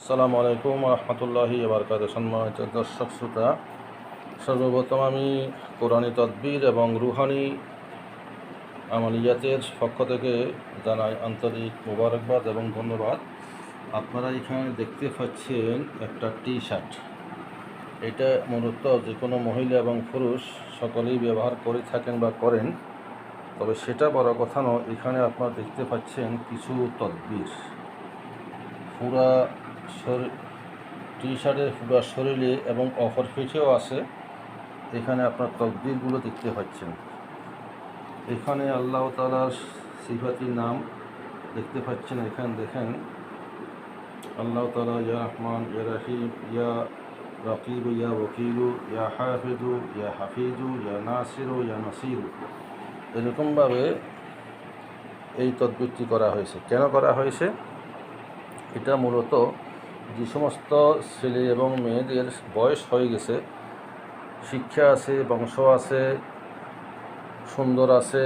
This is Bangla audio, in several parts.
আসসালামু আলাইকুম রহমতুল্লাহি বারকাতুহু। সম্মানিত দর্শক শ্রোতা, সর্বপ্রথম আমি কোরআনী তদবির এবং রুহানি আমালিয়াতের পক্ষ থেকে জানাই আন্তরিক মোবারকবাদ এবং ধন্যবাদ। আপনারা এখানে দেখতে পাচ্ছেন একটা টি শার্ট। এটা মূলত যে কোনো মহিলা এবং পুরুষ সকলেই ব্যবহার করে থাকেন বা করেন, তবে সেটা বড় কথা নয়। এখানে আপনারা দেখতে পাচ্ছেন কিছু তদবির। পুরা টি শার্টের পুরো শরীরে এবং অপর পিঠেও আছে। এখানে আপনার তকদিরগুলো দেখতে পাচ্ছেন। এখানে আল্লাহ তাআলার সিফাতি নাম দেখতে পাচ্ছেন। এখানে দেখেন আল্লাহ তাআলা ইয়া রহমান, ইয়া রহিম, ইয়া রকিব, ইয়া ওকিলু, ইয়া হাফিজু, ইয়া হাফিজু, ইয়া নাসিরু, ইয়া নাসিরু, এরকমভাবে এই তদবিরটি করা হয়েছে। কেন করা হয়েছে? এটা মূলত যে সমস্ত ছেলে এবং মেয়েদের বয়স হয়ে গেছে, শিক্ষা আছে, বংশ আছে, সুন্দর আছে,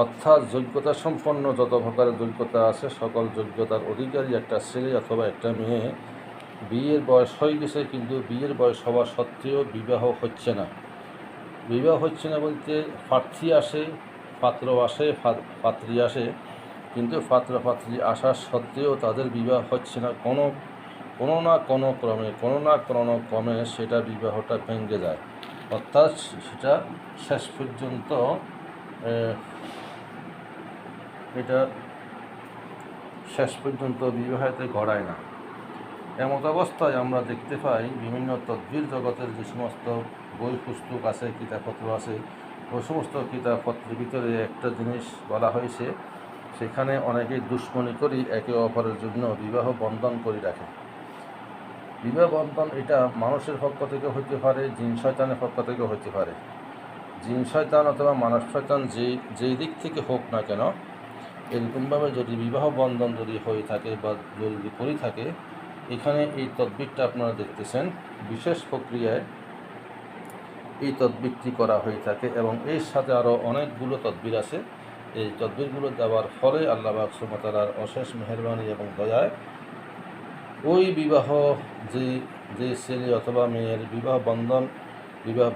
অর্থাৎ যোগ্যতা সম্পন্ন যত প্রকারের যোগ্যতা আছে সকল যোগ্যতার অধিকারী একটা ছেলে অথবা একটা মেয়ে বিয়ের বয়স হয়ে গেছে, কিন্তু বিয়ের বয়স হওয়া সত্ত্বেও বিবাহ হচ্ছে না। বিবাহ হচ্ছে না বলতে প্রার্থী আসে, পাত্র আসে, পাত্রী আসে, কিন্তু পাত্র পাত্রী আসা সত্ত্বেও তাদের বিবাহ হচ্ছে না। কোনো না কোনো ক্রমে সেটা বিবাহটা ভেঙে যায়, অর্থাৎ সেটা শেষ পর্যন্ত বিবাহতে গড়ায় না। এমত অবস্থায় আমরা দেখতে পাই বিভিন্ন তদবির জগতের যে সমস্ত বই পুস্তক আছে, কিতাবপত্র আছে, ওই সমস্ত কিতাবপত্রের ভিতরে একটা জিনিস বলা হয়েছে, সেখানে অনেকেই দুশ্মনী করি একে অপরের জন্য বিবাহ বন্ধন করে রাখে। বিবাহ বন্ধন এটা মানুষের পক্ষ থেকে হতে পারে, জিন শয়তানের পক্ষ থেকে হতে পারে। জিন শয়তান অথবা মানব শয়তান যেই দিক থেকে হোক না কেন, এরকমভাবে যদি বিবাহ বন্ধন যদি হয়ে থাকে বা যদি করে থাকে, এখানে এই তদবিরটা আপনারা দেখতেছেন বিশেষ প্রক্রিয়ায় এই তদবিরটি করা হয়ে থাকে এবং এর সাথে আরও অনেকগুলো তদবির আছে। এই তদবিরগুলো দেওয়ার ফলে আল্লাহ পাক সুবহানাহু ওয়া তাআলার অশেষ মেহেরবানি এবং দয়ায় ওই বিবাহ যে ছেলে অথবা মেয়ের বিবাহ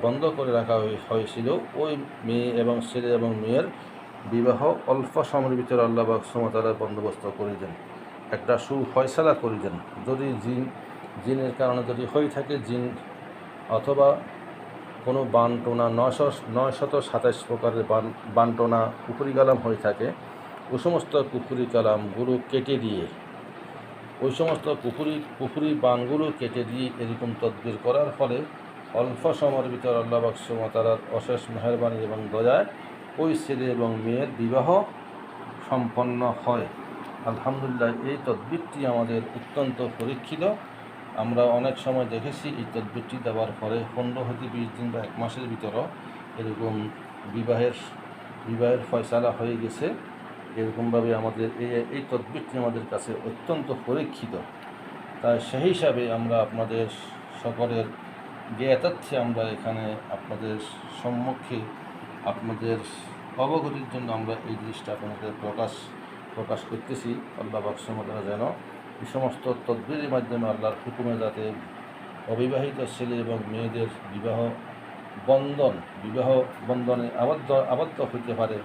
বন্ধ করে রাখা হয়েছিল, ওই মেয়ে এবং ছেলে এবং মেয়ের বিবাহ অল্প সময়ের ভিতরে আল্লাহ পাক সুবহানাহু ওয়া তাআলা বন্দোবস্ত করে দেন, একটা সুফয়সালা করে দেন। যদি জিনের কারণে যদি হয়ে থাকে, জিন অথবা কোনো বানটোনা 927 প্রকারের বানটোনা কুফরি কালাম হয়ে থাকে, ওই সমস্ত কুফরি কালামগুলো কেটে দিয়ে, ওই সমস্ত কুফরি বানগুলো কেটে দিয়ে এরকম তদবির করার ফলে অল্প সময়ের ভিতর আল্লাহ পাক সুবহানাহু ওয়া তাআলার অশেষ মেহেরবানি এবং দয়ায় ওই ছেলে এবং মেয়ের বিবাহ সম্পন্ন হয়। আলহামদুলিল্লাহ, এই তদবিরটি আমাদের অত্যন্ত পরীক্ষিত। আমরা অনেক সময় দেখেছি এই তদবিরটি দেওয়ার পরে 15 হতে 20 দিন বা 1 মাসের ভিতরও এরকম বিবাহের ফয়সালা হয়ে গেছে। এরকমভাবে আমাদের এই তদবিরটি আমাদের কাছে অত্যন্ত পরীক্ষিত। তাই সেই হিসাবে আমরা আপনাদের সকলের জ্ঞাতার্থে আমরা এখানে আপনাদের সম্মুখে আপনাদের অবগতির জন্য আমরা এই জিনিসটা আপনাদের প্রকাশ করতেছি। আল্লাহ পাক সুবহানাহু ওয়া তাআলা যেন এই সমস্ত তদবিরের মাধ্যমে আল্লাহর হুকুমে যাতে অবিবাহিত ছেলে এবং মেয়েদের বিবাহ বন্ধনে আবদ্ধ হতে পারে,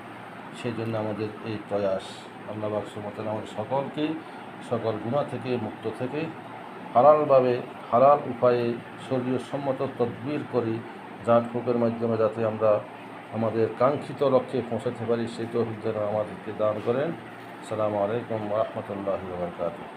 সেই জন্য আমাদের এই প্রয়াস। আল্লাহ পাক সুবহানাহু ওয়া তাআলা আমাদের সকলকেই সকল গুনাহ থেকে মুক্ত থেকে হালালভাবে, হালাল উপায়ে শরীয়তসম্মত তদবির করি, ঝাড়ফুঁকের মাধ্যমে যাতে আমরা আমাদের কাঙ্ক্ষিত লক্ষ্যে পৌঁছাতে পারি, সেই তৌফিক যেন আমাদেরকে দান করেন। আসসালামু আলাইকুম ওয়া রাহমাতুল্লাহি ওয়া বারাকাতুহু।